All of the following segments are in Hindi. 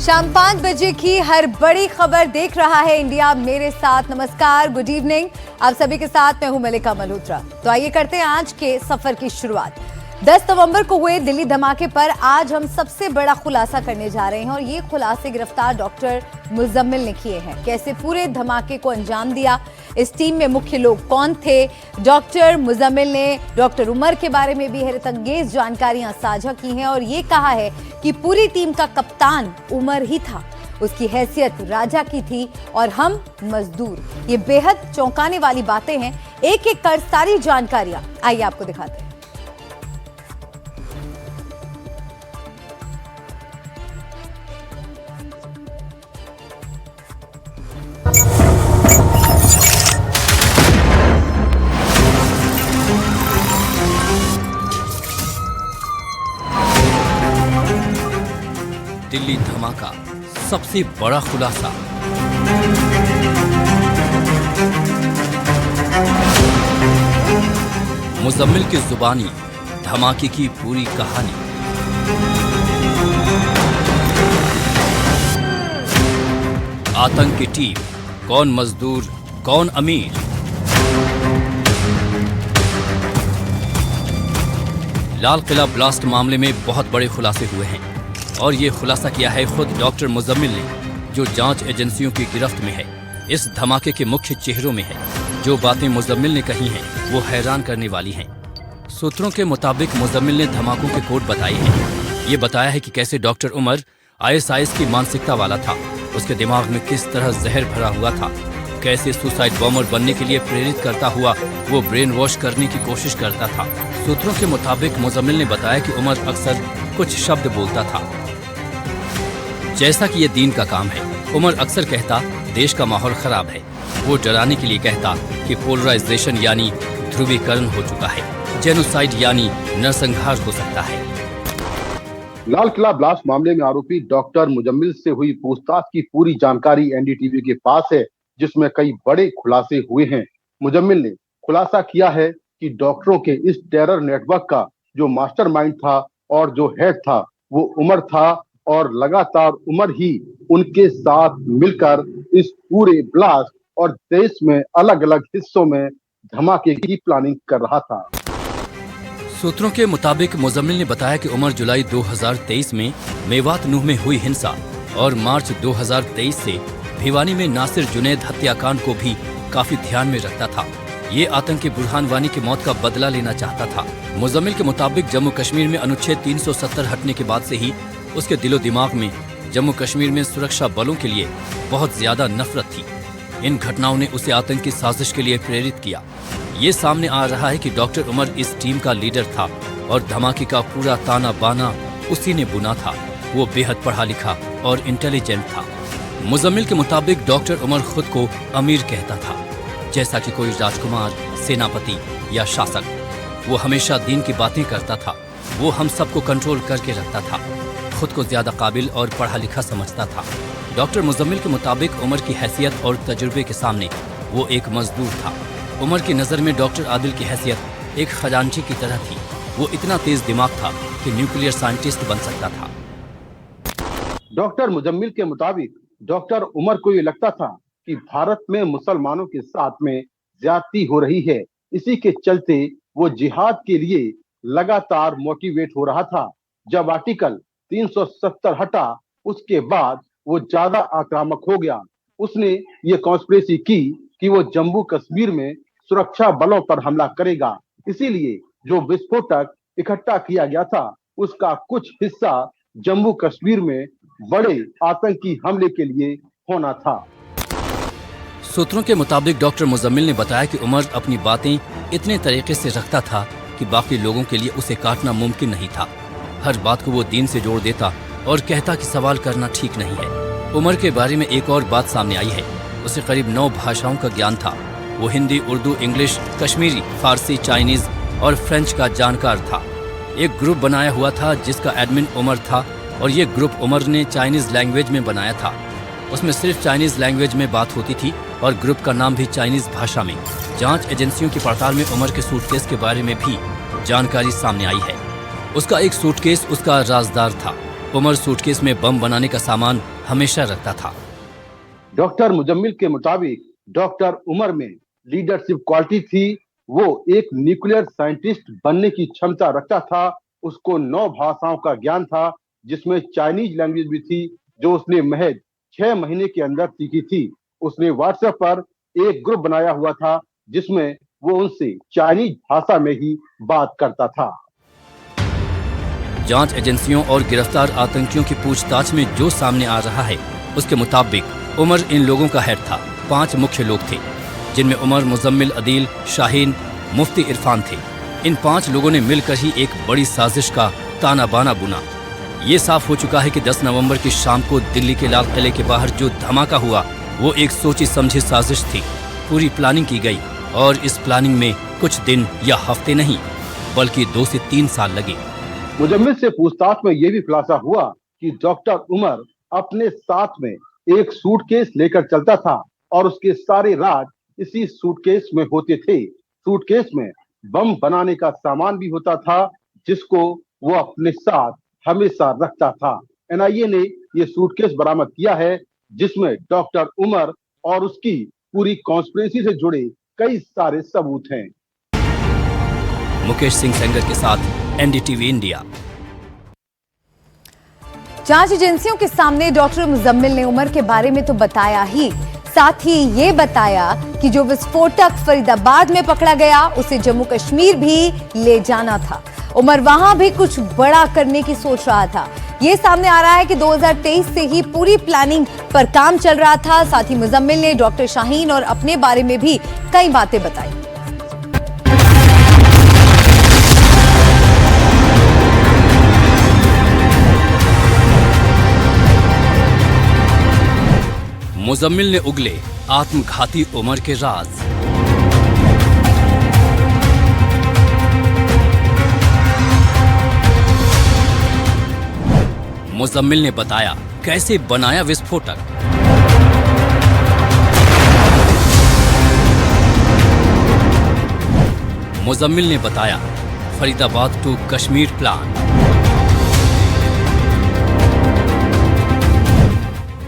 शाम 5 बजे की हर बड़ी खबर देख रहा है इंडिया मेरे साथ। नमस्कार, गुड इवनिंग। आप सभी के साथ मैं हूं मलिका मल्होत्रा। तो आइए करते हैं आज के सफर की शुरुआत। 10 नवंबर को हुए दिल्ली धमाके पर आज हम सबसे बड़ा खुलासा करने जा रहे हैं और ये खुलासे गिरफ्तार डॉक्टर मुजम्मिल ने किए हैं। कैसे पूरे धमाके को अंजाम दिया, इस टीम में मुख्य लोग कौन थे। डॉक्टर मुजम्मिल ने डॉक्टर उमर के बारे में भी हैरतअंगेज जानकारियां साझा की हैं और ये कहा है कि पूरी टीम का कप्तान उमर ही था, उसकी हैसियत राजा की थी और हम मजदूर। ये बेहद चौंकाने वाली बातें हैं। एक एक कर सारी जानकारियां आइए आपको दिखाते हैं। दिल्ली धमाका, सबसे बड़ा खुलासा। मुजम्मिल की जुबानी धमाके की पूरी कहानी। आतंक की टीम, कौन मजदूर कौन अमीर। लाल किला ब्लास्ट मामले में बहुत बड़े खुलासे हुए हैं और ये खुलासा किया है खुद डॉक्टर मुजम्मिल ने, जो जांच एजेंसियों की गिरफ्त में है। इस धमाके के मुख्य चेहरों में है। जो बातें मुजम्मिल ने कही हैं वो हैरान करने वाली हैं। सूत्रों के मुताबिक मुजम्मिल ने धमाकों के कोड बताए हैं। ये बताया है कि कैसे डॉक्टर उमर ISIS की मानसिकता वाला था, उसके दिमाग में किस तरह जहर भरा हुआ था, कैसे सुसाइड बॉम्बर बनने के लिए प्रेरित करता हुआ वो ब्रेन वॉश करने की कोशिश करता था। सूत्रों के मुताबिक मुजम्मिल ने बताया कि उमर अक्सर कुछ शब्द बोलता था जैसा कि ये दीन का काम है। उमर अक्सर कहता देश का माहौल खराब है। वो डराने के लिए कहता कि पोलराइजेशन यानी ध्रुवीकरण हो चुका है, जेनोसाइड यानी नरसंहार हो सकता है। लाल किला ब्लास्ट मामले में आरोपी डॉक्टर मुजम्मिल से हुई पूछताछ की पूरी जानकारी NDTV के पास है, जिसमें कई बड़े खुलासे हुए हैं। मुजम्मिल ने खुलासा किया है कि डॉक्टरों के इस टेरर नेटवर्क का जो मास्टरमाइंड था और जो हेड था वो उमर था और लगातार उमर ही उनके साथ मिलकर इस पूरे ब्लास्ट और देश में अलग अलग हिस्सों में धमाके की प्लानिंग कर रहा था। सूत्रों के मुताबिक मुजम्मिल ने बताया कि उमर जुलाई 2023 में मेवात नूह में हुई हिंसा और मार्च 2023 से भिवानी में नासिर जुनैद हत्याकांड को भी काफी ध्यान में रखता था। ये आतंकी बुरहान वानी की मौत का बदला लेना चाहता था। मुजम्मिल के मुताबिक जम्मू कश्मीर में अनुच्छेद 370 हटने के बाद से ही उसके दिलो दिमाग में जम्मू कश्मीर में सुरक्षा बलों के लिए बहुत ज्यादा नफरत थी। इन घटनाओं ने उसे आतंक की साजिश के लिए प्रेरित किया। ये सामने आ रहा है कि डॉक्टर उमर इस टीम का लीडर था और धमाके का पूरा ताना बाना उसी ने बुना था। वो बेहद पढ़ा लिखा और इंटेलिजेंट था। मुजम्मिल के मुताबिक डॉक्टर उमर खुद को अमीर कहता था, जैसा कि कोई राजकुमार, सेनापति या शासक। वो हमेशा दीन की बातें करता था। वो हम सबको कंट्रोल करके रखता था। खुद को ज्यादा काबिल और पढ़ा लिखा समझता था। डॉक्टर मुजम्मिल के मुताबिक उमर की हैसियत और तजुर्बे के सामने वो एक मजदूर था। उमर की नजर में डॉक्टर आदिल की हैसियत एक खजांची की तरह थी। वो इतना तेज दिमाग था कि न्यूक्लियर साइंटिस्ट बन सकता था। डॉक्टर मुजम्मिल के मुताबिक डॉक्टर उमर को ये लगता था कि भारत में मुसलमानों के साथ में ज्यादती हो रही है। इसी के चलते वो जिहाद के लिए लगातार मोटिवेट हो रहा था। जब आर्टिकल 370 हटा उसके बाद वो ज्यादा आक्रामक हो गया। उसने ये कॉन्स्पिरेसी की कि वो जम्मू कश्मीर में सुरक्षा बलों पर हमला करेगा। इसीलिए जो विस्फोटक इकट्ठा किया गया था उसका कुछ हिस्सा जम्मू कश्मीर में बड़े आतंकी हमले के लिए होना था। सूत्रों के मुताबिक डॉक्टर मुजम्मिल ने बताया कि उमर अपनी बातें इतने तरीके से रखता था कि बाकी लोगों के लिए उसे काटना मुमकिन नहीं था। हर बात को वो दीन से जोड़ देता और कहता कि सवाल करना ठीक नहीं है। उमर के बारे में एक और बात सामने आई है। उसे करीब 9 भाषाओं का ज्ञान था। वो हिंदी, उर्दू, इंग्लिश, कश्मीरी, फारसी, चाइनीज और फ्रेंच का जानकार था। एक ग्रुप बनाया हुआ था जिसका एडमिन उमर था और ये ग्रुप उमर ने चाइनीज लैंग्वेज में बनाया था। उसमें सिर्फ चाइनीज लैंग्वेज में बात होती थी और ग्रुप का नाम भी चाइनीज भाषा में। जांच एजेंसियों की पड़ताल में उमर के सूटकेस के बारे में भी जानकारी सामने आई है। उसका एक सूटकेस उसका राजदार था। उमर सूटकेस में बम बनाने का सामान हमेशा रखता था। डॉक्टर मुजम्मिल के मुताबिक डॉक्टर उमर में लीडरशिप क्वालिटी थी। वो एक न्यूक्लियर साइंटिस्ट बनने की क्षमता रखता था। उसको 9 भाषाओं का ज्ञान था, जिसमें चाइनीज लैंग्वेज भी थी, जो उसने महज 6 महीने के अंदर सीखी थी। उसने व्हाट्सएप पर एक ग्रुप बनाया हुआ था, जिसमें वो उनसे चाइनीज भाषा में ही बात करता था। जांच एजेंसियों और गिरफ्तार आतंकियों की पूछताछ में जो सामने आ रहा है, उसके मुताबिक उमर इन लोगों का हेड था। 5 मुख्य लोग थे, जिनमें उमर, मुजम्मिल, अदील, शाहीन, मुफ्ती इरफान थे। इन 5 लोगों ने मिलकर ही एक बड़ी साजिश का ताना बाना बुना। ये साफ हो चुका है कि 10 नवंबर की शाम को दिल्ली के लाल किले के बाहर जो धमाका हुआ, वो एक सोची समझी साजिश थी। पूरी प्लानिंग की गई और इस प्लानिंग में कुछ दिन या हफ्ते नहीं, बल्कि 2 से 3 साल लगे। मुजम्मिल से पूछताछ में यह भी खुलासा हुआ कि डॉक्टर उमर अपने साथ में एक सूटकेस लेकर चलता था और उसके सारे राज इसी सूटकेस में होते थे। सूटकेस में बम बनाने का सामान भी होता था, जिसको वो अपने साथ हमेशा रखता था। एनआईए ने ये सूटकेस बरामद किया है, जिसमें डॉक्टर उमर और उसकी पूरी कॉन्स्पिरेसी से जुड़े कई सारे सबूत हैं। मुकेश सिंह सेंगर के साथ एनडीटीवी इंडिया। जांच एजेंसियों के सामने डॉक्टर मुजम्मिल ने उमर के बारे में तो बताया ही, साथ ही ये बताया कि जो विस्फोटक फरीदाबाद में पकड़ा गया, उसे जम्मू कश्मीर भी ले जाना था। उमर वहां भी कुछ बड़ा करने की सोच रहा था। ये सामने आ रहा है कि 2023 से ही पूरी प्लानिंग पर काम चल रहा था। साथ ही मुजम्मिल ने डॉक्टर शाहीन और अपने बारे में भी कई बातें बताई। मुजम्मिल ने उगले आत्मघाती उमर के राज। मुजम्मिल ने बताया कैसे बनाया विस्फोटक। मुजम्मिल ने बताया फरीदाबाद टू कश्मीर प्लान।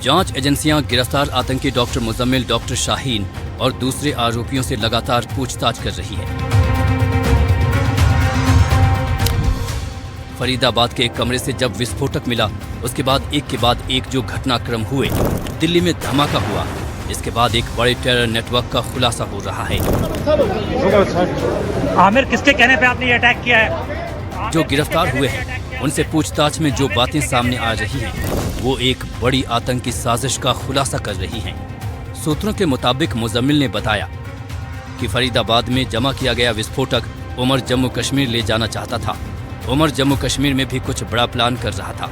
जांच एजेंसियां गिरफ्तार आतंकी डॉक्टर मुजम्मिल, डॉक्टर शाहीन और दूसरे आरोपियों से लगातार पूछताछ कर रही है। फरीदाबाद के एक कमरे से जब विस्फोटक मिला, उसके बाद एक जो घटनाक्रम हुए, दिल्ली में धमाका हुआ, इसके बाद एक बड़े टेरर नेटवर्क का खुलासा हो रहा है। आमिर, किसके कहने पे आपने ये अटैक किया है? जो गिरफ्तार हुए हैं, उनसे पूछताछ में जो बातें सामने आ रही हैं, वो एक बड़ी आतंकी साजिश का खुलासा कर रही हैं। सूत्रों के मुताबिक मुजम्मिल ने बताया कि फरीदाबाद में जमा किया गया विस्फोटक उमर जम्मू कश्मीर ले जाना चाहता था। उमर जम्मू कश्मीर में भी कुछ बड़ा प्लान कर रहा था।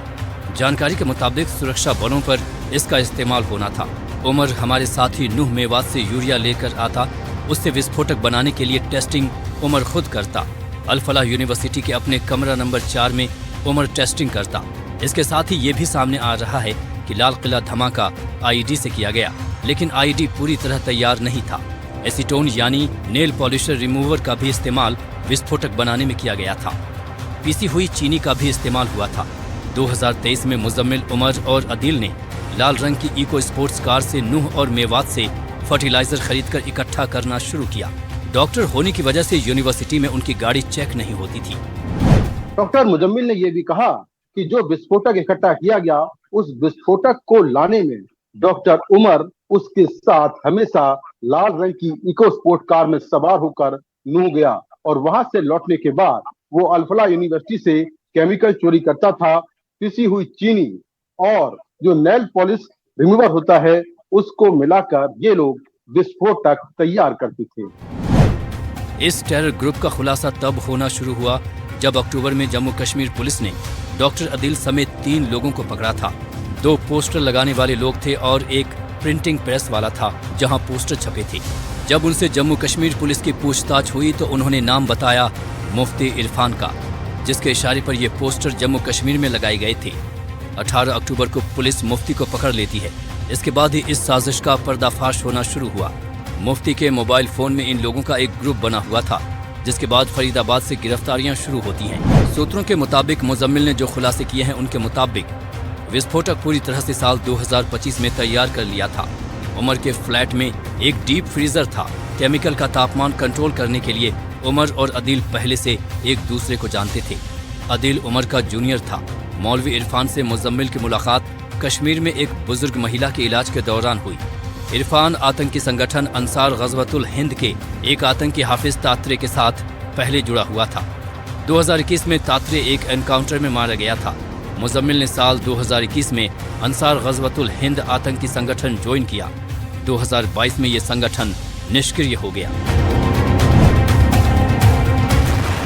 जानकारी के मुताबिक सुरक्षा बलों पर इसका इस्तेमाल होना था। उमर हमारे साथी नूह मेवात से यूरिया लेकर आता, उससे विस्फोटक बनाने के लिए टेस्टिंग उमर खुद करता। अल-फलाह यूनिवर्सिटी के अपने कमरा नंबर 4 में उमर टेस्टिंग करता। इसके साथ ही ये भी सामने आ रहा है कि लाल किला धमाका आईईडी से किया गया, लेकिन आईईडी पूरी तरह तैयार नहीं था। एसीटोन यानी नेल पॉलिशर रिमूवर का भी इस्तेमाल विस्फोटक बनाने में किया गया था। पीसी हुई चीनी का भी इस्तेमाल हुआ था। 2023 में मुजम्मिल, उमर और अदील ने लाल रंग की इको स्पोर्ट्स कार से नूह और मेवात से फर्टिलाइजर खरीदकर इकट्ठा करना शुरू किया। डॉक्टर होने की वजह से यूनिवर्सिटी में उनकी गाड़ी चेक नहीं होती थी। डॉक्टर मुजम्मिल ने यह भी कहा कि जो विस्फोटक इकट्ठा किया गया, उस विस्फोटक को लाने में डॉक्टर उमर उसके साथ हमेशा लाल रंग की इको स्पोर्ट कार में सवार होकर नूह गया और वहां से लौटने के बाद वो अल-फलाह यूनिवर्सिटी से केमिकल चोरी करता था। पिसी हुई चीनी और जो नेल पॉलिश रिमूवर होता है, उसको मिलाकर ये लोग विस्फोटक तैयार करते थे। इस टेरर ग्रुप का खुलासा तब होना शुरू हुआ जब अक्टूबर में जम्मू कश्मीर पुलिस ने डॉक्टर अदील समेत 3 लोगों को पकड़ा था। 2 पोस्टर लगाने वाले लोग थे और एक प्रिंटिंग प्रेस वाला था जहां पोस्टर छपे थे। जब उनसे जम्मू कश्मीर पुलिस की पूछताछ हुई तो उन्होंने नाम बताया मुफ्ती इरफान का, जिसके इशारे पर ये पोस्टर जम्मू कश्मीर में लगाए गए थे। 18 अक्टूबर को पुलिस मुफ्ती को पकड़ लेती है। इसके बाद ही इस साजिश का पर्दाफाश होना शुरू हुआ। मुफ्ती के मोबाइल फोन में इन लोगों का एक ग्रुप बना हुआ था। जिसके बाद फरीदाबाद से गिरफ्तारियां शुरू होती हैं। सूत्रों के मुताबिक मुजम्मिल ने जो खुलासे किए हैं उनके मुताबिक विस्फोटक पूरी तरह से साल 2025 में तैयार कर लिया था। उमर के फ्लैट में एक डीप फ्रीजर था। केमिकल का तापमान कंट्रोल करने के लिए उमर और अदील पहले से एक दूसरे को जानते थे। अदील उमर का जूनियर था। मौलवी इरफान से मुजम्मिल की मुलाकात कश्मीर में एक बुजुर्ग महिला के इलाज के दौरान हुई। इरफान आतंकी संगठन अंसार गज़वतुल हिंद के एक आतंकी हाफिज तात्रे के साथ पहले जुड़ा हुआ था। 2021 में तात्रे एक एनकाउंटर में मारा गया था। मुजम्मिल ने साल 2021 में अंसार गज़वतुल हिंद आतंकी संगठन ज्वाइन किया। 2022 में ये संगठन निष्क्रिय हो गया।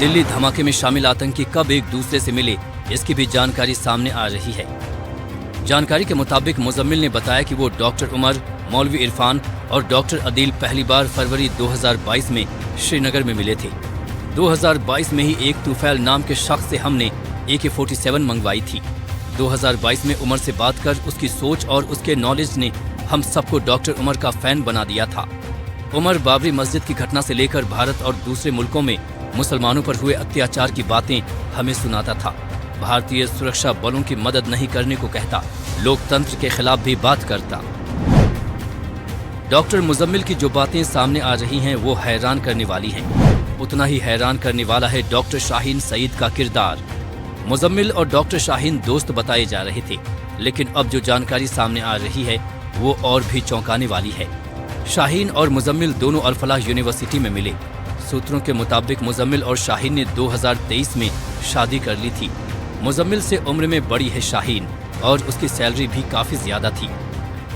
दिल्ली धमाके में शामिल आतंकी कब एक दूसरे से मिले, इसकी भी जानकारी सामने आ रही है। जानकारी के मुताबिक मुजम्मिल ने बताया कि वो डॉक्टर उमर, मौलवी इरफान और डॉक्टर अदील पहली बार फरवरी 2022 में श्रीनगर में मिले थे। 2022 में ही एक तुफैल नाम के शख्स से हमने AK-47 मंगवाई थी। 2022 में उमर से बात कर उसकी सोच और उसके नॉलेज ने हम सबको डॉक्टर उमर का फैन बना दिया था। उमर बाबरी मस्जिद की घटना से लेकर भारत और दूसरे मुल्कों में मुसलमानों पर हुए अत्याचार की बातें हमें सुनाता था। भारतीय सुरक्षा बलों की मदद नहीं करने को कहता, लोकतंत्र के खिलाफ भी बात करता। डॉक्टर मुजम्मिल की जो बातें सामने आ रही हैं वो हैरान करने वाली हैं। उतना ही हैरान करने वाला है डॉक्टर शाहीन सईद का किरदार। मुजम्मिल और डॉक्टर शाहीन दोस्त बताए जा रहे थे, लेकिन अब जो जानकारी सामने आ रही है वो और भी चौंकाने वाली है। शाहीन और मुजम्मिल दोनों अल फलाह यूनिवर्सिटी में मिले। सूत्रों के मुताबिक मुजम्मिल और शाहीन ने 2023 में शादी कर ली थी। मुजम्मिल से उम्र में बड़ी है शाहीन और उसकी सैलरी भी काफी ज्यादा थी।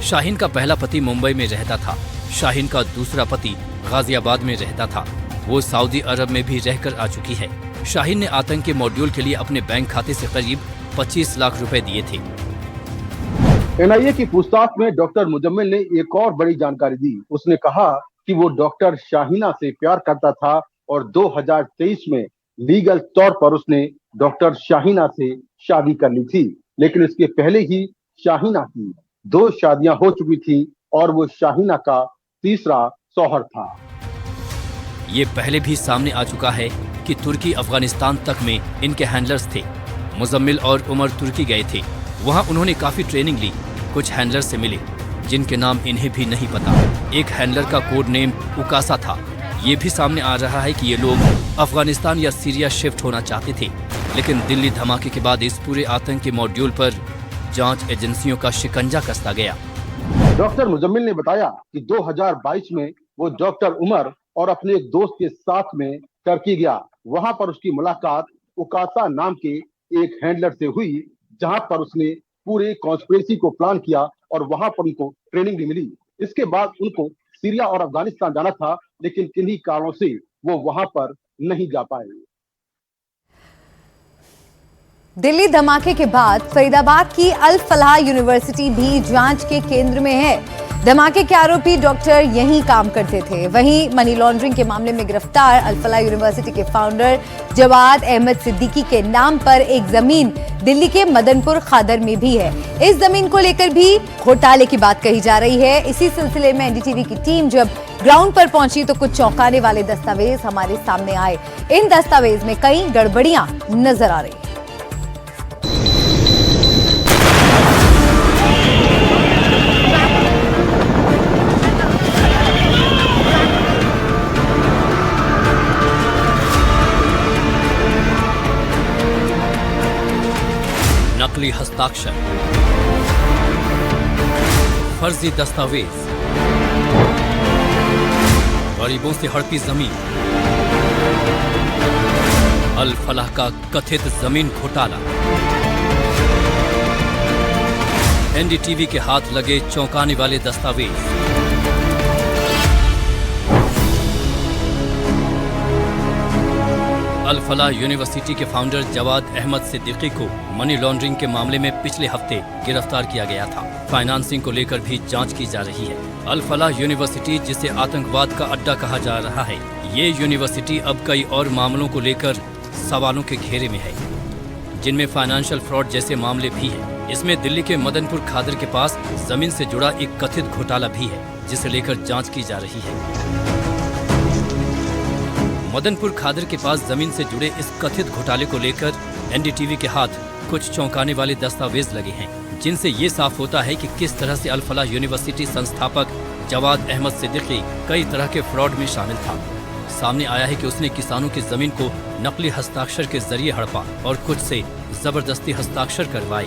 शाहीन का पहला पति मुंबई में रहता था। शाहीन का दूसरा पति गाजियाबाद में रहता था। वो सऊदी अरब में भी रहकर आ चुकी है। शाहीन ने आतंक के मॉड्यूल के लिए अपने बैंक खाते से करीब 25 लाख रुपए दिए थे। NIA की पूछताछ में डॉक्टर मुजम्मिल ने एक और बड़ी जानकारी दी। उसने कहा कि वो डॉक्टर शाहीना से प्यार करता था और 2023 में लीगल तौर पर उसने डॉक्टर शाहीना से शादी कर ली थी, लेकिन इसके पहले ही शाहीना की 2 शादियां हो चुकी थी और वो शाहीना का तीसरा शौहर था। ये पहले भी सामने आ चुका है कि तुर्की अफगानिस्तान तक में इनके हैंडलर्स थे। मुजम्मिल और उमर तुर्की गए थे। वहाँ उन्होंने काफी ट्रेनिंग ली। कुछ हैंडलर से मिले जिनके नाम इन्हें भी नहीं पता। एक हैंडलर का कोड नेम उकासा था। ये भी सामने आ रहा है कि ये लोग अफगानिस्तान या सीरिया शिफ्ट होना चाहते थे, लेकिन दिल्ली धमाके के बाद इस पूरे आतंकी मॉड्यूल पर जांच एजेंसियों का शिकंजा कसता गया। डॉक्टर मुजम्मिल ने बताया कि 2022 में वो डॉक्टर उमर और अपने एक दोस्त के साथ में टर्की गया। वहां पर उसकी मुलाकात उकासा नाम के एक हैंडलर से हुई, जहां पर उसने पूरे कॉन्स्पिरेसी को प्लान किया और वहां पर उनको ट्रेनिंग भी मिली। इसके बाद उनको सीरिया और अफगानिस्तान जाना था, लेकिन किन्हीं कारणों से वो वहां पर नहीं जा पाए। दिल्ली धमाके के बाद फरीदाबाद की अल फलाह यूनिवर्सिटी भी जांच के केंद्र में है। धमाके के आरोपी डॉक्टर यहीं काम करते थे। वहीं मनी लॉन्ड्रिंग के मामले में गिरफ्तार अल फलाह यूनिवर्सिटी के फाउंडर जवाद अहमद सिद्दीकी के नाम पर एक जमीन दिल्ली के मदनपुर खादर में भी है। इस जमीन को लेकर भी घोटाले की बात कही जा रही है। इसी सिलसिले में NDTV की टीम जब ग्राउंड पर पहुंची तो कुछ चौंकाने वाले दस्तावेज हमारे सामने आए। इन दस्तावेज में कई गड़बड़ियां नजर आ रही। नकली हस्ताक्षर, फर्जी दस्तावेज, गरीबों से हड़पी जमीन, अल फलाह का कथित जमीन घोटाला। NDTV के हाथ लगे चौंकाने वाले दस्तावेज। अल फलाह यूनिवर्सिटी के फाउंडर जवाद अहमद सिद्दीकी को मनी लॉन्ड्रिंग के मामले में पिछले हफ्ते गिरफ्तार किया गया था। फाइनेंसिंग को लेकर भी जांच की जा रही है। अल फलाह यूनिवर्सिटी, जिसे आतंकवाद का अड्डा कहा जा रहा है, ये यूनिवर्सिटी अब कई और मामलों को लेकर सवालों के घेरे में है, जिनमें फाइनेंशियल फ्रॉड जैसे मामले भी हैं। इसमें दिल्ली के मदनपुर खादर के पास जमीन से जुड़ा एक कथित घोटाला भी है, जिसे लेकर जांच की जा रही है। मदनपुर खादर के पास जमीन से जुड़े इस कथित घोटाले को लेकर एनडीटीवी के हाथ कुछ चौंकाने वाले दस्तावेज लगे हैं, जिनसे ये साफ होता है कि किस तरह से अल फलाह यूनिवर्सिटी संस्थापक जवाद अहमद सिद्दीकी कई तरह के फ्रॉड में शामिल था। सामने आया है कि उसने किसानों की जमीन को नकली हस्ताक्षर के जरिए हड़पा और कुछ से जबरदस्ती हस्ताक्षर करवाए।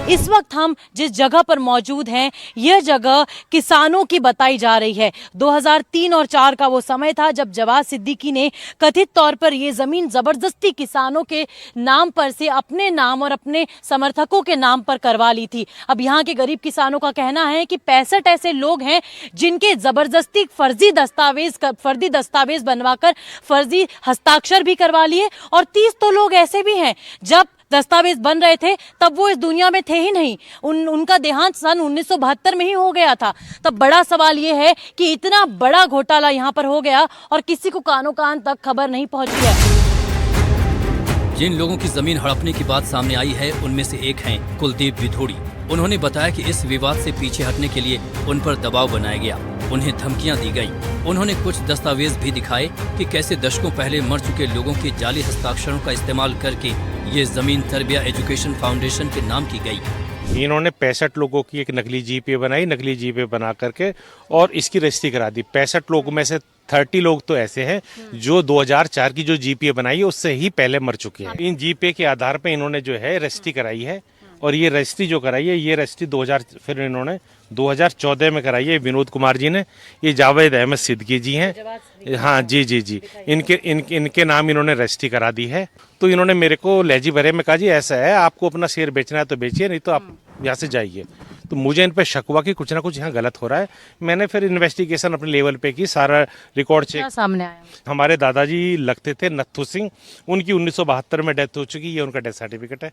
इस वक्त हम जिस जगह पर मौजूद हैं, यह जगह किसानों की बताई जा रही है। 2003 और 4 का वो समय था जब जवाद सिद्दीकी ने कथित तौर पर ये जमीन जबरदस्ती किसानों के नाम पर से अपने नाम और अपने समर्थकों के नाम पर करवा ली थी। अब यहाँ के गरीब किसानों का कहना है कि 65 ऐसे लोग हैं जिनके जबरदस्ती फर्जी दस्तावेज बनवाकर फर्जी हस्ताक्षर भी करवा लिए, और 30 तो लोग ऐसे भी हैं जब दस्तावेज बन रहे थे तब वो इस दुनिया में थे ही नहीं। उनका देहांत सन 1972 में ही हो गया था। तब बड़ा सवाल ये है कि इतना बड़ा घोटाला यहाँ पर हो गया और किसी को कानों कान तक खबर नहीं पहुंची है। जिन लोगों की जमीन हड़पने की बात सामने आई है, उनमें से एक हैं कुलदीप विधोड़ी। उन्होंने बताया कि इस विवाद से पीछे हटने के लिए उन पर दबाव बनाया गया, उन्हें धमकियां दी गईं। उन्होंने कुछ दस्तावेज भी दिखाए कि कैसे दशकों पहले मर चुके लोगों के जाली हस्ताक्षरों का इस्तेमाल करके ये जमीन तरबिया एजुकेशन फाउंडेशन के नाम की गई। इन्होंने 65 लोगों की एक नकली जीपे बनाई, नकली जीपे बना करके और इसकी रजिस्ट्री करा दी। 65 लोगों में से 30 लोग तो ऐसे हैं जो 2004 की जो जीपे बनाई है उससे ही पहले मर चुके हैं। इन जीपे के आधार पर इन्होंने जो है रजिस्ट्री कराई है, और ये रजिस्ट्री जो कराई है, ये रजिस्ट्री 2000 इन्होंने 2014 में कराई है विनोद कुमार जी ने। ये जावेद अहमद सिद्दीकी जी हैं। हाँ जी। इनके नाम इन्होंने रजिस्ट्री करा दी है। तो इन्होंने मेरे को लहजी भरे में कहा जी ऐसा है, आपको अपना शेयर बेचना है तो बेचिए, नहीं तो आप यहाँ से जाइए। तो मुझे इन पर शक हुआ कि कुछ ना कुछ यहाँ गलत हो रहा है। मैंने फिर इन्वेस्टिगेशन अपने लेवल पे की, सारा रिकॉर्ड चेक सामने आया। हमारे दादाजी लगते थे नत्थू सिंह, उनकी 1972 में डेथ हो चुकी, ये उनका डेथ सर्टिफिकेट है।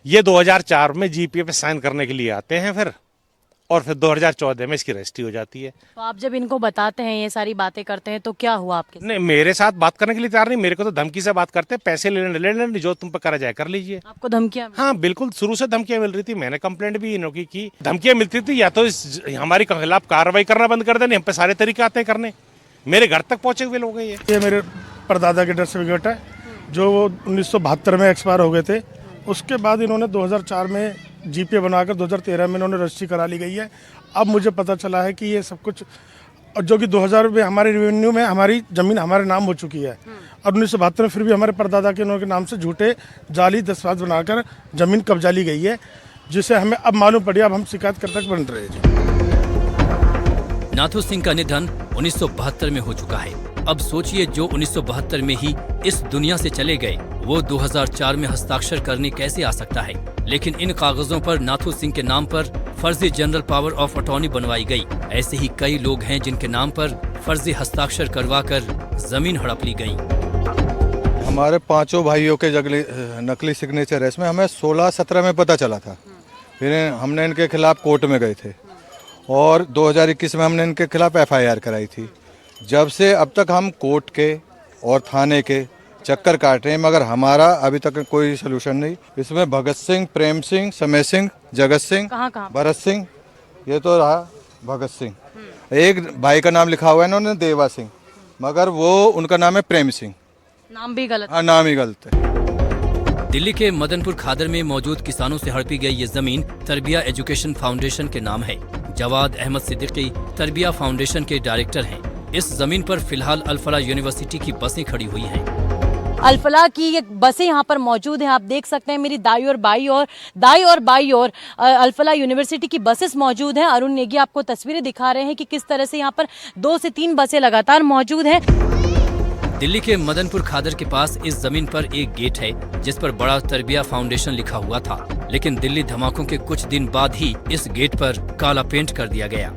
ये 2004 में जीपीए पे साइन करने के लिए आते हैं फिर 2014 में इसकी रजिस्ट्री हो जाती है। तो आप जब इनको बताते हैं, ये सारी बातें करते हैं, तो क्या हुआ आपके? नहीं, मेरे साथ बात करने के लिए तैयार नहीं, मेरे को तो धमकी से बात करते हैं, पैसे ले लेने जो तुम पर करा जाए कर लीजिए। आपको धमकियां? हाँ बिल्कुल, शुरू से धमकियां मिल रही थी। मैंने कंप्लेंट भी इन्हों की धमकियां मिलती थी, या तो हमारे खिलाफ कार्रवाई करना बंद कर देने, हम पे सारे तरीके आते हैं करने। मेरे घर तक पहुंचे हुए लोग हैं ये मेरे परदादा के डेथ सर्टिफिकेट है जो 1972 में एक्सपायर हो गए थे। उसके बाद इन्होंने 2004 में जीपे बनाकर 2013 में इन्होंने रजिस्ट्री करा ली गई है। अब मुझे पता चला है कि ये सब कुछ, जो कि 2000 में हमारे रेवेन्यू में हमारी ज़मीन हमारे नाम हो चुकी है, और 1972 में फिर भी हमारे परदादा के उनके नाम से झूठे जाली दस्तावेज बनाकर ज़मीन कब्जा ली गई है, जिसे हमें अब मालूम पड़ी। अब हम शिकायत कर तक बन रहे हैं। नाथू सिंह का निधन 1972 में हो चुका है। अब सोचिए, जो 1972 में ही इस दुनिया से चले गए, वो 2004 में हस्ताक्षर करने कैसे आ सकता है। लेकिन इन कागजों पर नाथू सिंह के नाम पर फर्जी जनरल पावर ऑफ अटॉर्नी बनवाई गई। ऐसे ही कई लोग हैं जिनके नाम पर फर्जी हस्ताक्षर करवाकर जमीन हड़प ली गई। हमारे 5 भाइयों के नकली सिग्नेचर है इसमें, हमें 16-17 में पता चला था। फिर हमने इनके खिलाफ कोर्ट में गए थे और 2021 में हमने इनके खिलाफ FIR कराई थी। जब से अब तक हम कोर्ट के और थाने के चक्कर काट रहे हैं, मगर हमारा अभी तक कोई सलूशन नहीं। इसमें भगत सिंह, प्रेम सिंह, समय सिंह, जगत सिंह, भरत सिंह, ये तो रहा भगत सिंह। एक भाई का नाम लिखा हुआ है इन्होंने देवा सिंह, मगर वो उनका नाम है प्रेम सिंह। नाम भी गलत? हाँ, नाम ही गलत है। दिल्ली के मदनपुर खादर में मौजूद किसानों से हड़पी गई ये जमीन तरबिया एजुकेशन फाउंडेशन के नाम है। जवाद अहमद सिद्दीकी तरबिया फाउंडेशन के डायरेक्टर हैं। इस जमीन पर फिलहाल अल फलाह यूनिवर्सिटी की बसें खड़ी हुई हैं। अल फलाह की ये बसें यहाँ पर मौजूद हैं। आप देख सकते हैं मेरी दाई और बाई और अल फलाह यूनिवर्सिटी की बसेस मौजूद हैं। अरुण नेगी आपको तस्वीरें दिखा रहे हैं कि किस तरह से यहाँ पर 2 से 3 बसें लगातार मौजूद हैं। दिल्ली के मदनपुर खादर के पास इस जमीन पर एक गेट है जिस पर बड़ा तरबिया फाउंडेशन लिखा हुआ था, लेकिन दिल्ली धमाकों के कुछ दिन बाद ही इस गेट पर काला पेंट कर दिया गया।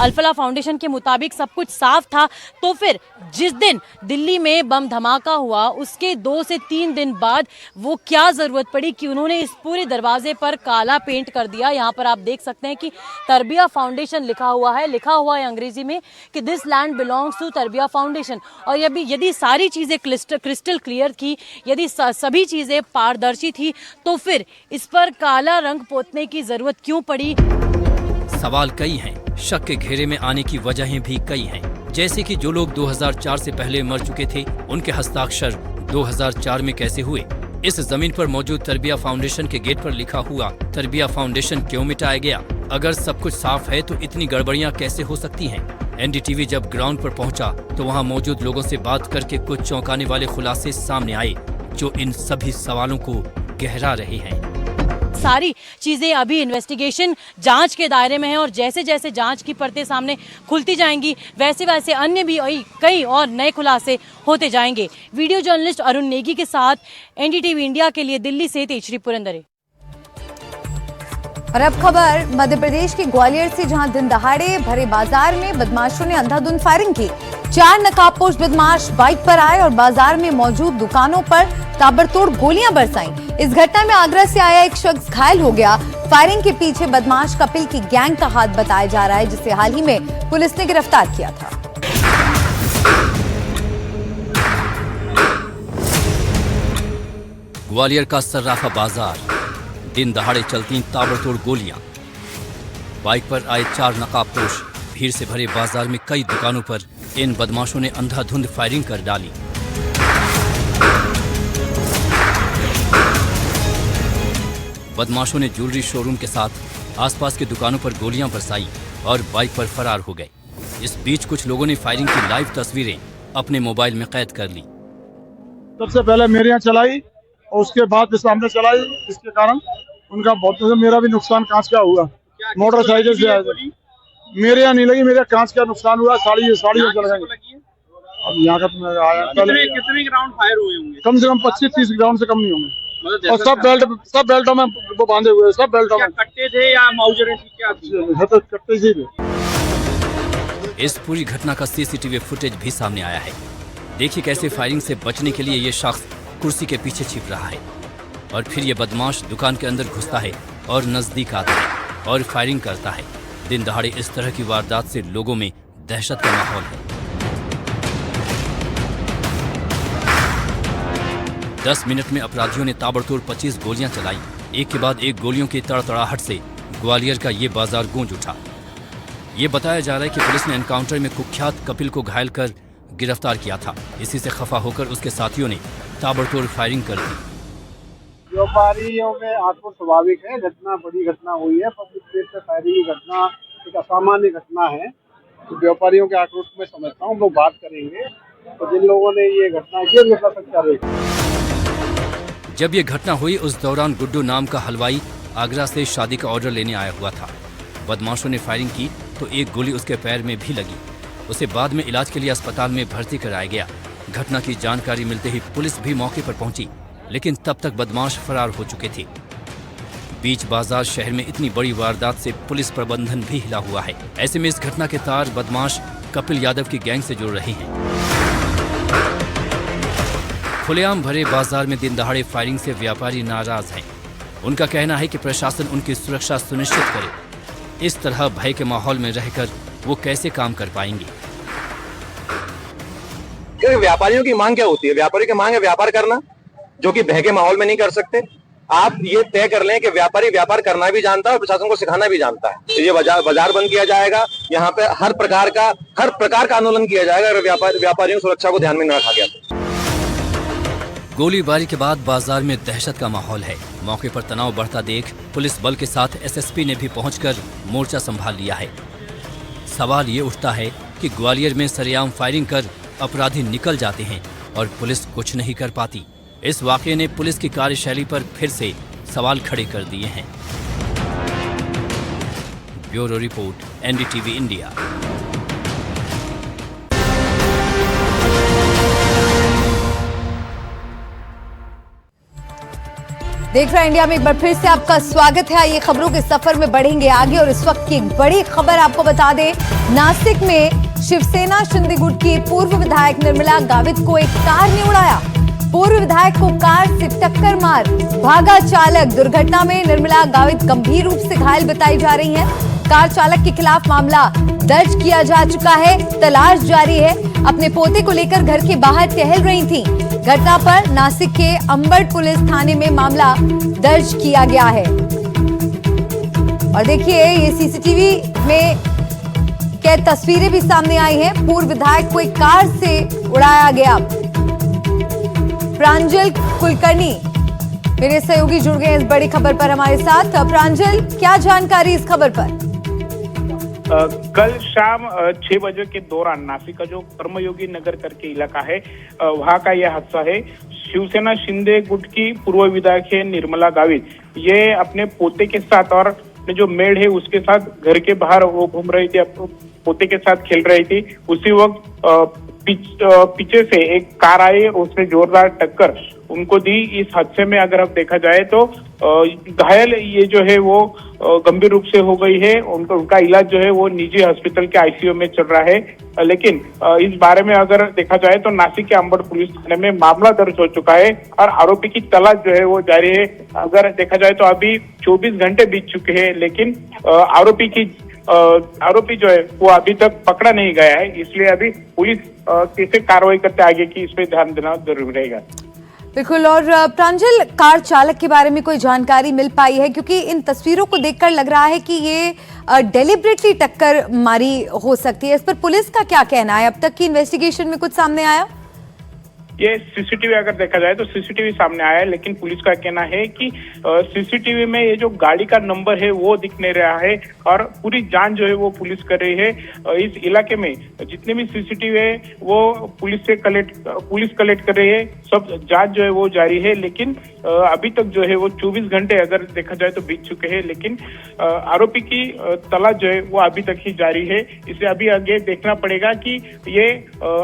अल फलाह फाउंडेशन के मुताबिक सब कुछ साफ था, तो फिर जिस दिन दिल्ली में बम धमाका हुआ उसके 2 से 3 दिन बाद वो क्या जरूरत पड़ी कि उन्होंने इस पूरे दरवाजे पर काला पेंट कर दिया। यहाँ पर आप देख सकते हैं कि तरबिया फाउंडेशन लिखा हुआ है अंग्रेजी में कि this land belongs to Tarbiya foundation. और यदि सारी चीजें क्रिस्टल क्लियर थी, यदि सभी चीजें पारदर्शी थी, तो फिर इस पर काला रंग पोतने की जरूरत क्यों पड़ी? सवाल कई हैं, शक के घेरे में आने की वजहें भी कई हैं। जैसे कि जो लोग 2004 से पहले मर चुके थे उनके हस्ताक्षर 2004 में कैसे हुए। इस जमीन पर मौजूद तरबिया फाउंडेशन के गेट पर लिखा हुआ तरबिया फाउंडेशन क्यों मिटाया गया। अगर सब कुछ साफ है तो इतनी गड़बड़ियां कैसे हो सकती हैं। एनडीटीवी जब ग्राउंड पर पहुंचा तो वहां मौजूद लोगों से बात करके कुछ चौंकाने वाले खुलासे सामने आए जो इन सभी सवालों को गहरा रहे हैं। सारी चीजें अभी इन्वेस्टिगेशन जांच के दायरे में है और जैसे जैसे जांच की परतें सामने खुलती जाएंगी वैसे वैसे अन्य भी कई और नए खुलासे होते जाएंगे। वीडियो जर्नलिस्ट अरुण नेगी के साथ एनडीटीवी इंडिया के लिए दिल्ली से तेजश्री पुरंदरे। और अब खबर मध्य प्रदेश के ग्वालियर से, जहां दिन दहाड़े भरे बाजार में बदमाशों ने अंधाधुंध फायरिंग की। 4 नकाबपोश बदमाश बाइक पर आए और बाजार में मौजूद दुकानों पर ताबड़तोड़ गोलियां बरसाईं। इस घटना में आगरा से आया एक शख्स घायल हो गया। फायरिंग के पीछे बदमाश कपिल की गैंग का हाथ बताया जा रहा है, जिसे हाल ही में पुलिस ने गिरफ्तार किया था। ग्वालियर का सर्राफा बाजार, दिन दहाड़े चलती ताबड़तोड़ गोलियां। बाइक पर आए 4 नकाबपोश, भीड़ से भरे बाजार में कई दुकानों पर इन बदमाशों ने अंधाधुंध फायरिंग कर डाली। बदमाशों ने ज्वेलरी शोरूम के साथ आसपास की दुकानों पर गोलियां बरसाई और बाइक पर फरार हो गए। इस बीच कुछ लोगों ने फायरिंग की लाइव तस्वीरें अपने मोबाइल में कैद कर ली। सबसे पहले मेरे यहाँ चलाई और उसके बाद सामने चलाई, इसके कारण उनका बहुत, मेरा भी नुकसान कांच का हुआ। मोटरसाइकिल से आए, मेरे यहाँ नहीं लगी, मेरे कांच का नुकसान हुआ। साड़ी जल गई। अब यहाँ का आया, कितने ग्राउंड फायर हुए होंगे? कम से कम 25-30 ग्राउंड से कम नहीं होंगे। और सब बेल्टों में वो बांधे हुए, सब बेल्टों में। कट्टे थे या माउजरे थी, क्या थी? तो कट्टे ही थे। इस पूरी घटना का सीसीटीवी फुटेज भी सामने आया है। देखिए कैसे फायरिंग से बचने के लिए ये शख्स कुर्सी के पीछे छिप रहा है और फिर ये बदमाश दुकान के अंदर घुसता है और नजदीक आता है और फायरिंग करता है। दिन दहाड़े इस तरह की वारदात से लोगों में दहशत का माहौल है। 10 मिनट में अपराधियों ने ताबड़तोड़ 25 गोलियां चलाई। एक के बाद एक गोलियों की तड़तड़ाहट से ग्वालियर का ये बाजार गूंज उठा। ये बताया जा रहा है कि पुलिस ने एनकाउंटर में कुख्यात कपिल को घायल कर गिरफ्तार किया था। इसी से खफा होकर उसके साथियों ने ताबड़तोड़ फायरिंग कर दी। व्यापारियों में आक्रोश स्वाभाविक है। घटना बड़ी घटना हुई है, पब्लिक प्लेस पे फायरिंग की घटना एक असामान्य घटना है। तो व्यापारियों के आक्रोश में समझता हूँ, लोग बात करेंगे। तो जिन लोगों ने ये घटना की उनके साथ सच्चा रहेगा। जब ये घटना हुई उस दौरान गुड्डू नाम का हलवाई आगरा से शादी का ऑर्डर लेने आया हुआ था। बदमाशों ने फायरिंग की तो एक गोली उसके पैर में भी लगी। उसे बाद में इलाज के लिए अस्पताल में भर्ती कराया गया। घटना की जानकारी मिलते ही पुलिस भी मौके पर पहुंची, लेकिन तब तक बदमाश फरार हो चुके थे। बीच बाजार शहर में इतनी बड़ी वारदात से पुलिस प्रबंधन भी हिला हुआ है। ऐसे में इस घटना के तार बदमाश कपिल यादव की गैंग से जुड़ रहे हैं। खुलेआम भरे बाजार में दिन दहाड़े फायरिंग से व्यापारी नाराज हैं। उनका कहना है कि प्रशासन उनकी सुरक्षा सुनिश्चित करे। इस तरह भय के माहौल में रहकर वो कैसे काम कर पाएंगे। व्यापारियों की मांग क्या होती है? व्यापारियों की मांग है व्यापार करना, जो कि भय के माहौल में नहीं कर सकते। आप ये तय कर लें कि व्यापारी व्यापार करना भी जानता है और प्रशासन को सिखाना भी जानता है। तो ये बाजार बंद किया जाएगा, यहाँ पे हर प्रकार का आंदोलन किया जाएगा अगर व्यापारियों की सुरक्षा को ध्यान में न रखा गया तो। गोलीबारी के बाद बाजार में दहशत का माहौल है। मौके पर तनाव बढ़ता देख पुलिस बल के साथ एसएसपी ने भी पहुंचकर मोर्चा संभाल लिया है। सवाल ये उठता है कि ग्वालियर में सरेआम फायरिंग कर अपराधी निकल जाते हैं और पुलिस कुछ नहीं कर पाती। इस वाकये ने पुलिस की कार्यशैली पर फिर से सवाल खड़े कर दिए हैं। Bureau report, NDTV India. देख रहे हैं इंडिया में, एक बार फिर से आपका स्वागत है। ये खबरों के सफर में बढ़ेंगे आगे और इस वक्त की एक बड़ी खबर आपको बता दें। नासिक में शिवसेना शिंदे गुट की पूर्व विधायक निर्मला गावित को एक कार ने उड़ाया। पूर्व विधायक को कार से टक्कर मार भागा चालक। दुर्घटना में निर्मला गावित गंभीर रूप से घायल बताई जा रही हैं। कार चालक के खिलाफ मामला दर्ज किया जा चुका है, तलाश जारी है। अपने पोते को लेकर घर के बाहर टहल रही थी। घटना पर नासिक के अंबड़ पुलिस थाने में मामला दर्ज किया गया है। और देखिए ये सीसीटीवी में कैद तस्वीरें भी सामने आई हैं। पूर्व विधायक को एक कार से उड़ाया गया। प्रांजल कुलकर्णी मेरे सहयोगी जुड़ गए इस बड़ी खबर पर हमारे साथ। प्रांजल, क्या जानकारी इस खबर पर? कल शाम 6 बजे के दौरान नासिक का जो कर्मयोगी नगर करके इलाका है, वहां का यह हादसा है। शिवसेना शिंदे गुट की पूर्व विधायक है निर्मला गावित, ये अपने पोते के साथ और जो मेड है उसके साथ घर के बाहर वो घूम रही थी, पोते के साथ खेल रही थी। उसी वक्त पीछे से एक कार आई, उसने जोरदार टक्कर उनको दी। इस हादसे में अगर अब देखा जाए तो घायल ये जो है वो गंभीर रूप से हो गई है। उनका इलाज जो है वो निजी हॉस्पिटल के आईसीयू में चल रहा है। लेकिन इस बारे में अगर देखा जाए तो नासिक के अंबड पुलिस थाने में मामला दर्ज हो चुका है और आरोपी की तलाश जो है वो जारी है। अगर देखा जाए तो अभी 24 घंटे बीत चुके हैं, लेकिन आरोपी जो है वो अभी तक पकड़ा नहीं गया है। इसलिए अभी पुलिस कैसे कार्रवाई करते आगे की इस पे ध्यान देना जरूरी रहेगा। बिल्कुल। और प्रांजल, कार चालक के बारे में कोई जानकारी मिल पाई है? क्योंकि इन तस्वीरों को देखकर लग रहा है कि ये डेलिबरेटली टक्कर मारी हो सकती है। इस पर पुलिस का क्या कहना है? अब तक की इन्वेस्टिगेशन में कुछ सामने आया? ये सीसीटीवी अगर देखा जाए तो सीसीटीवी सामने आया है, लेकिन पुलिस का कहना है कि सीसीटीवी में ये जो गाड़ी का नंबर है वो दिख नहीं रहा है और पूरी जांच जो है वो पुलिस कर रही है। इस इलाके में जितने भी सीसीटीवी है वो पुलिस कलेक्ट कर रही है। सब जांच जो है वो जारी है, लेकिन अभी तक जो है वो 24 घंटे अगर देखा जाए तो बीत चुके हैं, लेकिन आरोपी की तलाश जो है वो अभी तक ही जारी है। इसे अभी आगे देखना पड़ेगा कि ये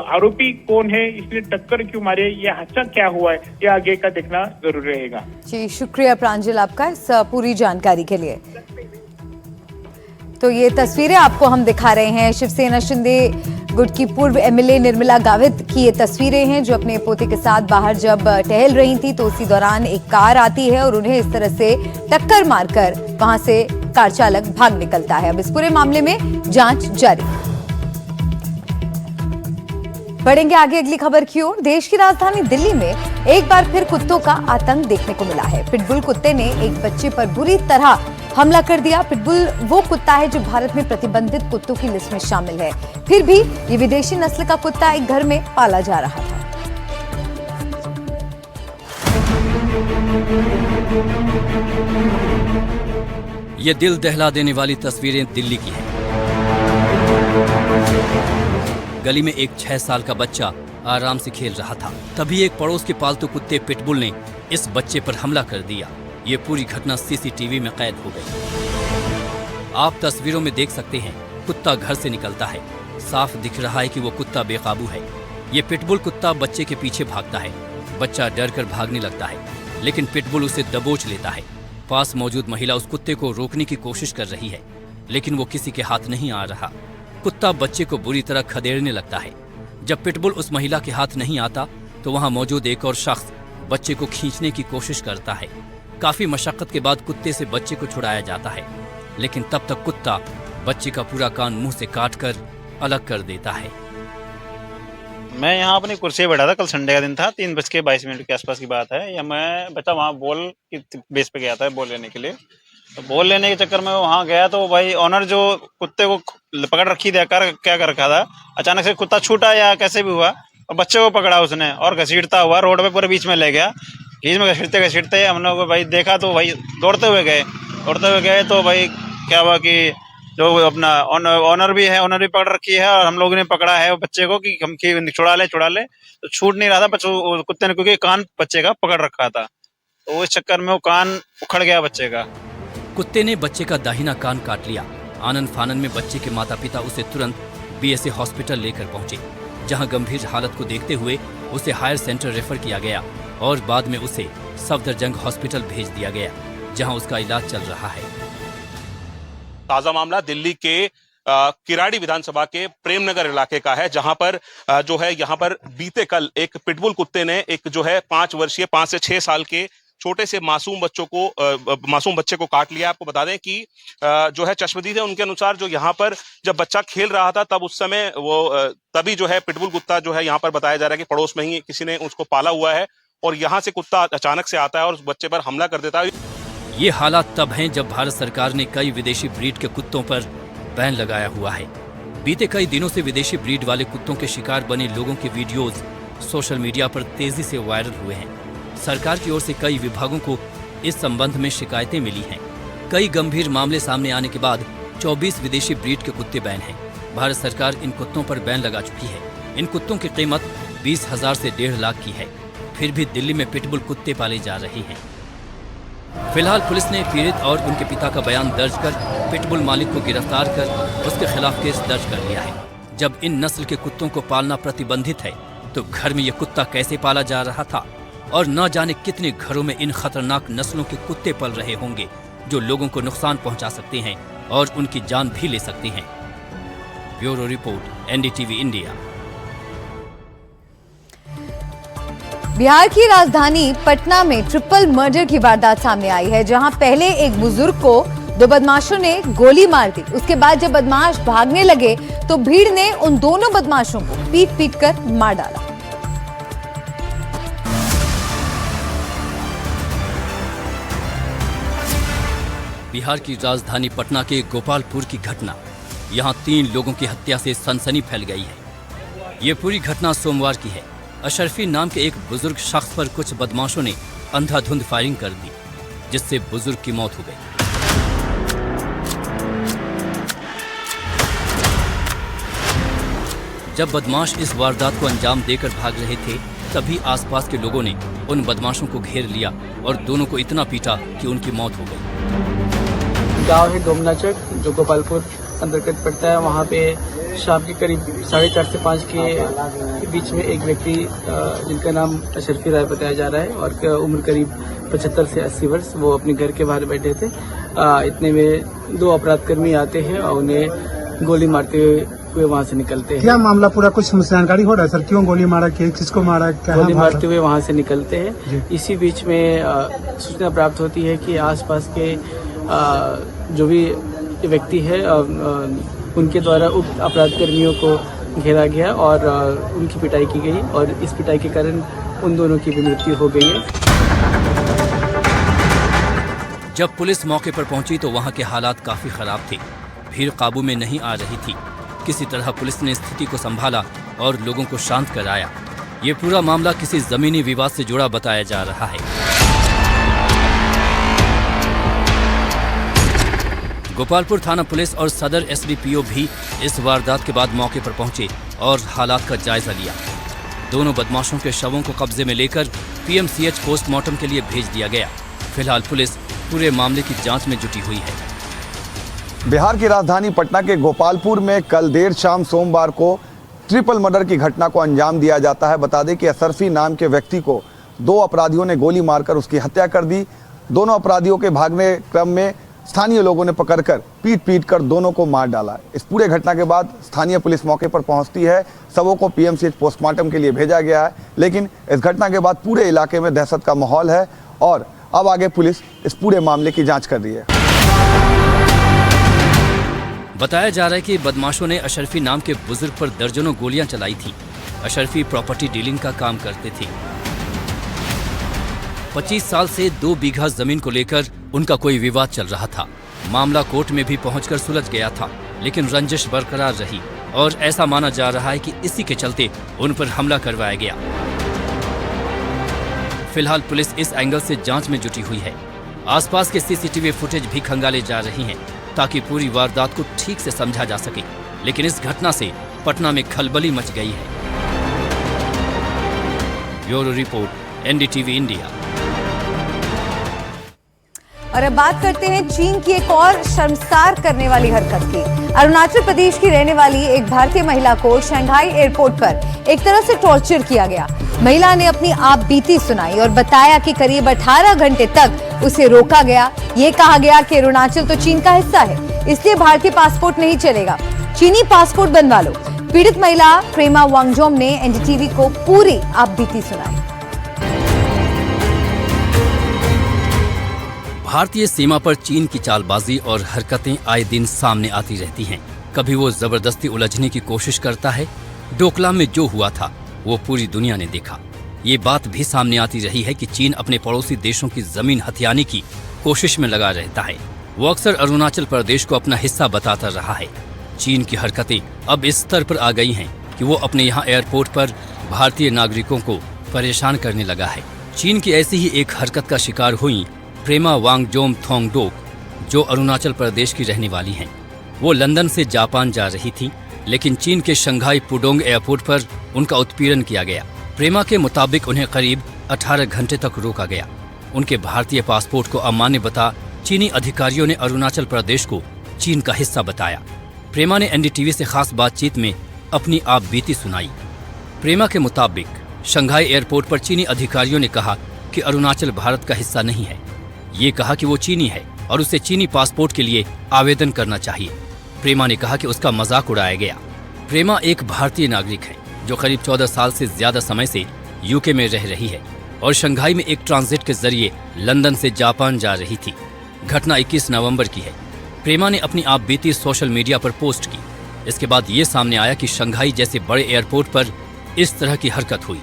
आरोपी कौन है, इसने टक्कर क्यों मारे, ये हादसा क्या हुआ है, ये आगे का देखना जरूरी रहेगा। जी, शुक्रिया प्रांजल आपका इस पूरी जानकारी के लिए। तो ये तस्वीरें आपको हम दिखा रहे हैं शिवसेना शिंदे गुट की पूर्व एमएलए निर्मला गावित की ये तस्वीरें हैं, जो अपने पोते के साथ बाहर जब टहल रही थी तो उसी दौरान एक कार आती है और उन्हें इस तरह से टक्कर मारकर वहां से कार चालक भाग निकलता है। अब इस पूरे मामले में जांच जारी। बढ़ेंगे आगे अगली खबर की ओर। देश की राजधानी दिल्ली में एक बार फिर कुत्तों का आतंक देखने को मिला है। पिटबुल कुत्ते ने एक बच्चे पर बुरी तरह हमला कर दिया। पिटबुल वो कुत्ता है जो भारत में प्रतिबंधित कुत्तों की लिस्ट में शामिल है। फिर भी ये विदेशी नस्ल का कुत्ता एक घर में पाला जा रहा था। ये दिल दहला देने वाली तस्वीरें दिल्ली की हैं। गली में एक 6 साल का बच्चा आराम से खेल रहा था, तभी एक पड़ोस के पालतू कुत्ते पिटबुल ने इस बच्चे पर हमला कर दिया। ये पूरी घटना सीसीटीवी में कैद हो गई। आप तस्वीरों में देख सकते हैं, कुत्ता घर से निकलता है। साफ दिख रहा है कि वो कुत्ता बेकाबू है। ये पिटबुल कुत्ता बच्चे के पीछे भागता है। बच्चा डर कर भागने लगता है, लेकिन पिटबुल उसे दबोच लेता है। पास मौजूद महिला उस कुत्ते को रोकने की कोशिश कर रही है, लेकिन वो किसी के हाथ नहीं आ रहा। कुत्ता बच्चे को बुरी तरह खदेड़ने लगता है। जब पिटबुल उस महिला के हाथ नहीं आता तो वहां मौजूद एक और शख्स बच्चे को खींचने की कोशिश करता है। काफी मशक्कत के बाद कुत्ते से बच्चे को छुड़ाया जाता है, लेकिन तब तक कुत्ता बच्चे का पूरा कान मुंह से काटकर अलग कर देता है। मैं यहाँ अपनी कुर्सी बैठा था, कल संडे का दिन था, 3:22 के आसपास की बात है। या मैं बच्चा वहाँ बॉल की बेस पे गया था बॉल लेने के लिए। तो बॉल लेने के चक्कर में वहाँ गया तो भाई ऑनर जो कुत्ते को पकड़ रखी थी, क्या कर रखा था, अचानक से कुत्ता छूटा या कैसे भी हुआ और बच्चे को पकड़ा उसने और घसीटता हुआ रोड पे पूरे बीच में ले गया। बीच में घसीटते हम लोग भाई देखा तो भाई दौड़ते हुए गए तो भाई क्या हुआ कि जो अपना ऑनर भी पकड़ रखी है और हम लोगों ने पकड़ा है बच्चे को कि हम छुड़ा ले तो छूट नहीं रहा था कुत्ते ने, क्योंकि कान बच्चे का पकड़ रखा था। तो उस चक्कर में वो कान उखड़ गया बच्चे का। कुत्ते ने बच्चे का दाहिना कान काट लिया। आनन फानन में बच्चे के माता पिता उसे तुरंत बीएसए हॉस्पिटल लेकर पहुंचे, जहां गंभीर हालत को देखते हुए उसे हायर सेंटर रेफर किया गया और बाद में उसे सफदरजंग हॉस्पिटल भेज दिया गया, जहां उसका इलाज चल रहा है। ताजा मामला दिल्ली के किराड़ी विधानसभा के प्रेमनगर इलाके का है, जहां पर जो है यहाँ पर बीते कल एक पिटबुल कुत्ते ने एक जो है 5 से 6 साल के छोटे से मासूम बच्चे को काट लिया। आपको बता दें कि जो है चश्मदीद है उनके अनुसार जो यहाँ पर जब बच्चा खेल रहा था तब उस समय वो तभी जो है पिटबुल कुत्ता जो है यहाँ पर बताया जा रहा है कि पड़ोस में ही किसी ने उसको पाला हुआ है और यहाँ से कुत्ता अचानक से आता है और उस बच्चे पर हमला कर देता है। ये हालात तब हैं जब भारत सरकार ने कई विदेशी ब्रीड के कुत्तों पर बैन लगाया हुआ है। बीते कई दिनों से विदेशी ब्रीड वाले कुत्तों के शिकार बने लोगों के वीडियोज सोशल मीडिया पर तेजी से वायरल हुए हैं। सरकार की ओर से कई विभागों को इस संबंध में शिकायतें मिली हैं। कई गंभीर मामले सामने आने के बाद 24 विदेशी ब्रीड के कुत्ते बैन हैं। भारत सरकार इन कुत्तों पर बैन लगा चुकी है। इन कुत्तों की कीमत 20,000 से 1.5 लाख की है। फिर भी दिल्ली में पिटबुल कुत्ते पाले जा रहे हैं। फिलहाल पुलिस ने पीड़ित और उनके पिता का बयान दर्ज कर पिटबुल मालिक को गिरफ्तार कर उसके खिलाफ केस दर्ज कर लिया है। जब इन नस्ल के कुत्तों को पालना प्रतिबंधित है तो घर में ये कुत्ता कैसे पाला जा रहा था और न जाने कितने घरों में इन खतरनाक नस्लों के कुत्ते पल रहे होंगे जो लोगों को नुकसान पहुंचा सकते हैं और उनकी जान भी ले सकते हैं। Bureau report, NDTV India. Bihar की राजधानी पटना में ट्रिपल मर्डर की वारदात सामने आई है, जहां पहले एक बुजुर्ग को 2 बदमाशों ने गोली मार दी। उसके बाद जब बदमाश भागने लगे तो भीड़ ने उन दोनों बदमाशों को पीट कर मार डाला। बिहार की राजधानी पटना के गोपालपुर की घटना, यहां 3 लोगों की हत्या से सनसनी फैल गई है। ये पूरी घटना सोमवार की है। अशरफी नाम के एक बुजुर्ग शख्स पर कुछ बदमाशों ने अंधाधुंध फायरिंग कर दी, जिससे बुजुर्ग की मौत हो गई। जब बदमाश इस वारदात को अंजाम देकर भाग रहे थे, तभी आसपास के लोगों ने उन बदमाशों को घेर लिया और दोनों को इतना पीटा कि उनकी मौत हो गई। गांव है डोमनाचक, जो गोपालपुर अंतर्गत पड़ता है। वहाँ पे शाम के करीब 4:30 से 5 के बीच में एक व्यक्ति जिनका नाम अशरफी राय बताया जा रहा है और उम्र करीब 75 से 80 वर्ष, वो अपने घर के बाहर बैठे थे। इतने में 2 अपराधकर्मी आते हैं और उन्हें गोली मारते हुए वहाँ से निकलते हैं। क्या मामला पूरा कुछ जानकारी हो रहा है सर? क्यों गोली मारा, किसको मारा, क्या गोली मारते हुए वहाँ से निकलते हैं। इसी बीच में सूचना प्राप्त होती है कि आसपास के जो भी व्यक्ति है उनके द्वारा उक्त अपराध कर्मियों को घेरा गया और उनकी पिटाई की गई और इस पिटाई के कारण उन दोनों की भी मृत्यु हो गई है। जब पुलिस मौके पर पहुंची तो वहां के हालात काफी खराब थे। भीड़ काबू में नहीं आ रही थी। किसी तरह पुलिस ने स्थिति को संभाला और लोगों को शांत कराया। ये पूरा मामला किसी जमीनी विवाद से जुड़ा बताया जा रहा है। गोपालपुर थाना पुलिस और सदर SDPO भी इस वारदात के बाद मौके पर पहुंचे और हालात का जायजा लिया। दोनों बदमाशों के शवों को कब्जे में लेकर PMCH पोस्टमार्टम के लिए भेज दिया गया। फिलहाल पुलिस पूरे मामले की जांच में जुटी हुई है। बिहार की राजधानी पटना के गोपालपुर में कल देर शाम सोमवार को ट्रिपल मर्डर की घटना को अंजाम दिया जाता है। बता दें कि अशरफी नाम के व्यक्ति को 2 अपराधियों ने गोली मारकर उसकी हत्या कर दी। दोनों अपराधियों के भागने क्रम में स्थानीय लोगों ने पकड़कर पीट कर दोनों को मार डाला। इस पूरे घटना के बाद स्थानीय पुलिस मौके पर पहुंचती है। शवों को PMCH पोस्टमार्टम के लिए भेजा गया है, लेकिन इस घटना के बाद पूरे इलाके में दहशत का माहौल है और अब आगे पुलिस इस पूरे मामले की जांच कर रही है। बताया जा रहा है कि बदमाशों ने अशरफी नाम के बुजुर्ग पर दर्जनों गोलियां चलाई थी। अशरफी प्रॉपर्टी डीलिंग का काम करते थे। 25 साल से 2 बीघा जमीन को लेकर उनका कोई विवाद चल रहा था। मामला कोर्ट में भी पहुंचकर सुलझ गया था, लेकिन रंजिश बरकरार रही और ऐसा माना जा रहा है कि इसी के चलते उन पर हमला करवाया गया। फिलहाल पुलिस इस एंगल से जांच में जुटी हुई है। आसपास के CCTV फुटेज भी खंगाले जा रही हैं ताकि पूरी वारदात को ठीक से समझा जा सके, लेकिन इस घटना से पटना में खलबली मच गई है। Bureau report, NDTV India. और अब बात करते हैं चीन की एक और शर्मसार करने वाली हरकत की। अरुणाचल प्रदेश की रहने वाली एक भारतीय महिला को शंघाई एयरपोर्ट पर एक तरह से टॉर्चर किया गया। महिला ने अपनी आप बीती सुनाई और बताया कि करीब 18 घंटे तक उसे रोका गया। ये कहा गया कि अरुणाचल तो चीन का हिस्सा है, इसलिए भारतीय पासपोर्ट नहीं चलेगा, चीनी पासपोर्ट बनवा लो। पीड़ित महिला प्रेमा वांगजोम ने NDTV को पूरी आप बीती सुनाई। भारतीय सीमा पर चीन की चालबाजी और हरकतें आए दिन सामने आती रहती हैं। कभी वो जबरदस्ती उलझने की कोशिश करता है। डोकलाम में जो हुआ था वो पूरी दुनिया ने देखा। ये बात भी सामने आती रही है कि चीन अपने पड़ोसी देशों की जमीन हथियाने की कोशिश में लगा रहता है। वो अक्सर अरुणाचल प्रदेश को अपना हिस्सा बताता रहा है। चीन की हरकतें अब इस स्तर पर आ गई हैं कि वो अपने यहाँ एयरपोर्ट पर भारतीय नागरिकों को परेशान करने लगा है। चीन की ऐसी ही एक हरकत का शिकार हुई प्रेमा वांगजोम थोंगडोक, जो अरुणाचल प्रदेश की रहने वाली हैं। वो लंदन से जापान जा रही थी, लेकिन चीन के शंघाई पुडोंग एयरपोर्ट पर उनका उत्पीड़न किया गया। प्रेमा के मुताबिक उन्हें करीब 18 घंटे तक रोका गया। उनके भारतीय पासपोर्ट को अमान्य बता चीनी अधिकारियों ने अरुणाचल प्रदेश को चीन का हिस्सा बताया। प्रेमा ने एनडीटीवी से खास बातचीत में अपनी आप बीती सुनाई। प्रेमा के मुताबिक शंघाई एयरपोर्ट पर चीनी अधिकारियों ने कहा कि अरुणाचल भारत का हिस्सा नहीं है। ये कहा कि वो चीनी है और उसे चीनी पासपोर्ट के लिए आवेदन करना चाहिए। प्रेमा ने कहा कि उसका मजाक उड़ाया गया। प्रेमा एक भारतीय नागरिक है जो करीब 14 साल से ज्यादा समय से यूके में रह रही है और शंघाई में एक ट्रांजिट के जरिए लंदन से जापान जा रही थी। घटना 21 नवंबर की है। प्रेमा ने अपनी आप बीती सोशल मीडिया पर पोस्ट की। इसके बाद ये सामने आया कि शंघाई जैसे बड़े एयरपोर्ट पर इस तरह की हरकत हुई।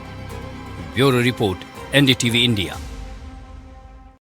Bureau report, NDTV India.